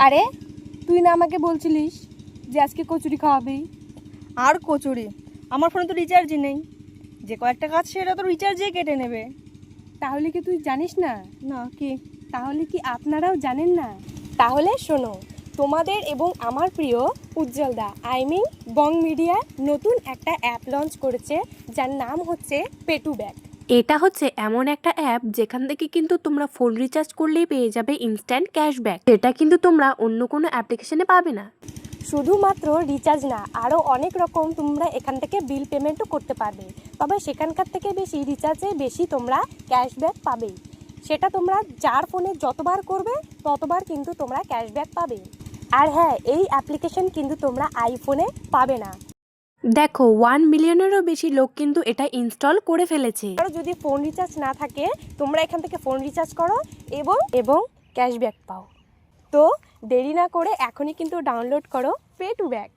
আরে তুই না আমাকে বলছিলিস যে আজকে কচুরি খাওয়াবি? আর কচুরি? আমার ফোনে তো রিচার্জই নেই, যে কয়েকটা কাজ সেটা তো রিচার্জে কেটে নেবে। তাহলে কি তুই জানিস না? না কি? তাহলে কি আপনারাও জানেন না? তাহলে শোনো, তোমাদের এবং আমার প্রিয় উজ্জ্বল দা বং মিডিয়া নতুন একটা অ্যাপ লঞ্চ করেছে, যার নাম হচ্ছে পেটু ব্যাগ। এটা হচ্ছে এমন একটা অ্যাপ যেখান থেকে কিন্তু তোমরা ফোন রিচার্জ করলেই পেয়ে যাবে ইনস্ট্যান্ট ক্যাশব্যাক। এটা কিন্তু তোমরা অন্য কোনো অ্যাপ্লিকেশনে পাবে না। শুধুমাত্র রিচার্জ না, আরও অনেক রকম তোমরা এখান থেকে বিল পেমেন্টও করতে পারবে। তবে সেখানকার থেকে বেশি রিচার্জে বেশি তোমরা ক্যাশব্যাক পাবে। সেটা তোমরা যার ফোনে যতবার করবে ততবার কিন্তু তোমরা ক্যাশব্যাক পাবে। আর হ্যাঁ, এই অ্যাপ্লিকেশন কিন্তু তোমরা আইফোনে পাবে না। দেখো 1 মিলিয়নেরও বেশি লোক কিন্তু এটা ইনস্টল করে ফেলেছে। আর যদি ফোন রিচার্জ না থাকে, তোমরা এখান থেকে ফোন রিচার্জ করো এবং ক্যাশব্যাক পাও। তো দেরি না করে এখনই কিন্তু ডাউনলোড করো পে টু ব্যাক।